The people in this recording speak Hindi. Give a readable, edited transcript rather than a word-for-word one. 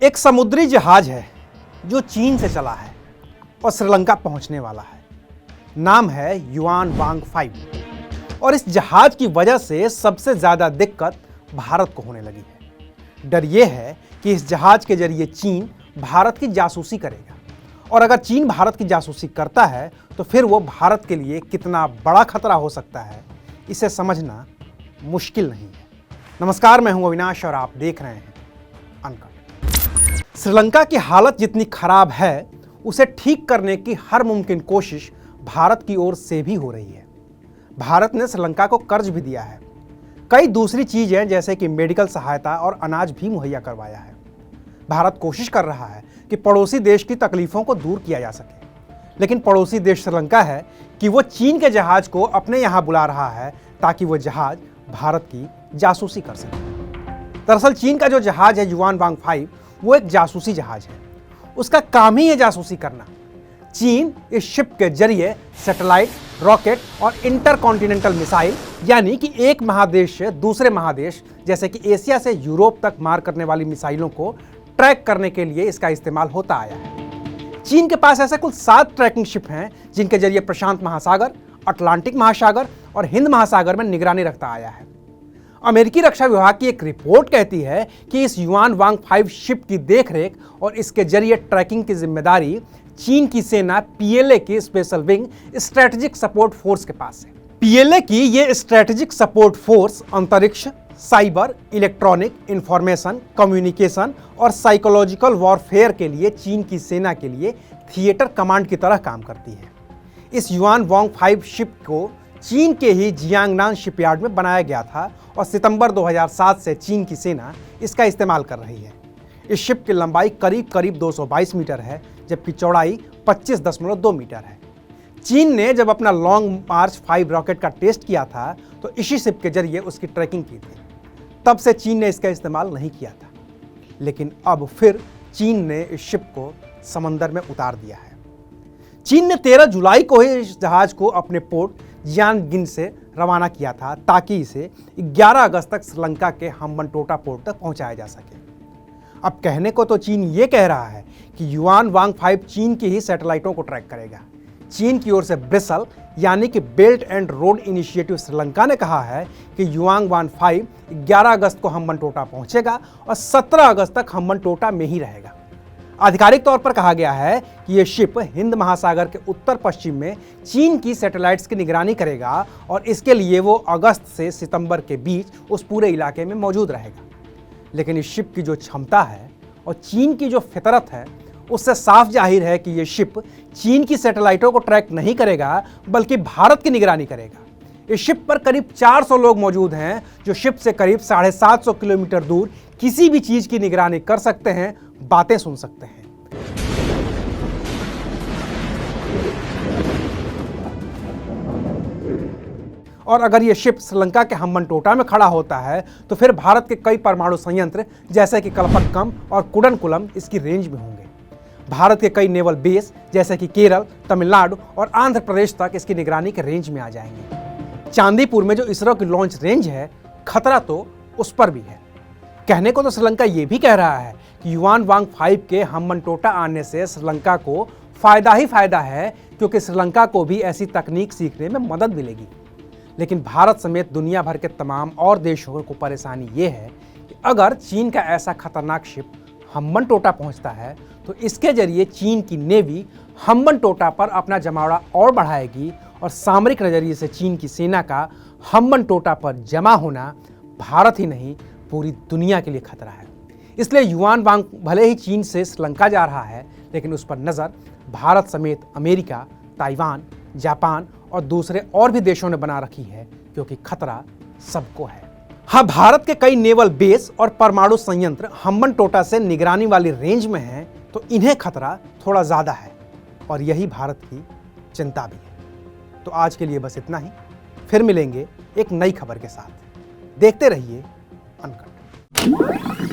एक समुद्री जहाज है जो चीन से चला है और श्रीलंका पहुंचने वाला है। नाम है युआन वांग 5 और इस जहाज की वजह से सबसे ज्यादा दिक्कत भारत को होने लगी है। डर यह है कि इस जहाज के जरिए चीन भारत की जासूसी करेगा और अगर चीन भारत की जासूसी करता है तो फिर वो भारत के लिए कितना बड़ा खतरा हो सकता है, इसे समझना मुश्किल नहीं है। नमस्कार, मैं हूं अविनाश और आप देख रहे हैं अनकट। श्रीलंका की हालत जितनी खराब है उसे ठीक करने की हर मुमकिन कोशिश भारत की ओर से भी हो रही है। भारत ने श्रीलंका को कर्ज भी दिया है, कई दूसरी चीजें जैसे कि मेडिकल सहायता और अनाज भी मुहैया करवाया है। भारत कोशिश कर रहा है कि पड़ोसी देश की तकलीफों को दूर किया जा सके, लेकिन पड़ोसी देश श्रीलंका है कि वो चीन के जहाज को अपने यहां बुला रहा है ताकि वो जहाज भारत की जासूसी कर सके। दरअसल चीन का जो जहाज है युआन वांग 5 वो एक जासूसी जहाज है। उसका काम ही है जासूसी करना। चीन इस शिप के जरिए सैटेलाइट, रॉकेट और इंटरकॉन्टिनेंटल मिसाइल यानी कि एक महादेश से दूसरे महादेश जैसे कि एशिया से यूरोप तक मार करने वाली मिसाइलों को ट्रैक करने के लिए इसका इस्तेमाल होता आया है। चीन के पास ऐसे कुल 7 ट्रैकिंग शिप हैं जिनके जरिए प्रशांत महासागर, अटलांटिक महासागर और हिंद महासागर में निगरानी रखता आया है। अमेरिकी रक्षा विभाग की एक रिपोर्ट कहती है कि इस युआन वांग 5 शिप की देखरेख और इसके जरिए ट्रैकिंग की जिम्मेदारी चीन की सेना पीएलए की special wing strategic support force के पास है। पीएलए की ये स्ट्रेटेजिक सपोर्ट फोर्स अंतरिक्ष, साइबर, इलेक्ट्रॉनिक, इंफॉर्मेशन, कम्युनिकेशन और साइकोलॉजिकल वॉरफेयर के लिए चीन की सेना के लिए थिएटर कमांड की तरह काम करती है। इस युआन वांग 5 शिप को चीन के ही जियांगनान शिपयार्ड में बनाया गया था और सितंबर 2007 से चीन की सेना इसका इस्तेमाल कर रही है। इस शिप की लंबाई करीब 222 मीटर है जबकि चौड़ाई 25.2 मीटर है। चीन ने जब अपना लॉन्ग मार्च 5 रॉकेट का टेस्ट किया था तो इसी शिप के जरिए उसकी ट्रैकिंग की थी। तब से चीन ने इसका इस्तेमाल नहीं किया था, लेकिन अब फिर चीन ने इस शिप को समंदर में उतार दिया है। चीन ने 13 जुलाई को ही इस जहाज को अपने पोर्ट जियांगिन से रवाना किया था ताकि इसे 11 अगस्त तक श्रीलंका के हम्बनटोटा पोर्ट तक पहुंचाया जा सके। अब कहने को तो चीन ये कह रहा है कि युआन वांग 5 चीन की ही सैटेलाइटों को ट्रैक करेगा। चीन की ओर से ब्रिसल यानी कि belt and road initiative Sri Lanka ने कहा है कि युआन वांग 5 11 अगस्त को हम्बनटोटा पहुंचेगा और 17 अगस्त तक हम्बनटोटा में ही रहेगा। आधिकारिक तौर पर कहा गया है कि यह शिप हिंद महासागर के उत्तर पश्चिम में चीन की सैटेलाइट्स की निगरानी करेगा और इसके लिए वो अगस्त से सितंबर के बीच उस पूरे इलाके में मौजूद रहेगा। लेकिन इस शिप की जो क्षमता है और चीन की जो फितरत है उससे साफ जाहिर है कि यह शिप चीन की सैटेलाइटों को ट्रैक नहीं करेगा बल्कि भारत की निगरानी करेगा। इस शिप पर करीब 400 लोग मौजूद हैं जो शिप से करीब 750 किलोमीटर दूर किसी भी चीज की निगरानी कर सकते हैं, बातें सुन सकते हैं। और अगर यह शिप श्रीलंका के हम्बनटोटा में खड़ा होता है तो फिर भारत के कई परमाणु संयंत्र जैसे कि कलपक्कम और कुडनकुलम इसकी रेंज में होंगे। भारत के कई नेवल बेस जैसे कि केरल, तमिलनाडु और आंध्र प्रदेश तक इसकी निगरानी के रेंज में आ जाएंगे। चांदीपुर में जो इसरो की लॉन्च रेंज है, खतरा तो उस पर भी है। कहने को तो श्रीलंका ये भी कह रहा है कि युआन वांग 5 के हम्बनटोटा आने से श्रीलंका को फायदा ही फायदा है क्योंकि श्रीलंका को भी ऐसी तकनीक सीखने में मदद मिलेगी। लेकिन भारत समेत दुनिया भर के तमाम और देशों को परेशानी ये है कि अगर चीन का ऐसा खतरनाक शिप हम्बनटोटा पहुंचता है तो इसके जरिए चीन की नेवी हम्बनटोटा पर अपना जमावड़ा और बढ़ाएगी और सामरिक नजरिए से चीन की सेना का हम्बनटोटा पर जमा होना भारत ही नहीं पूरी दुनिया के लिए खतरा है। इसलिए युआन वांग भले ही चीन से श्रीलंका जा रहा है लेकिन उस पर नजर भारत समेत अमेरिका, ताइवान, जापान और दूसरे और भी देशों ने बना रखी है क्योंकि खतरा सबको है। हाँ, भारत के कई नेवल बेस और परमाणु संयंत्र हम्बनटोटा से निगरानी वाली रेंज में हैं तो इन्हें खतरा थोड़ा ज्यादा है और यही भारत की चिंता भी है। तो आज के लिए बस इतना ही, फिर मिलेंगे एक नई खबर के साथ। देखते रहिए अनकट।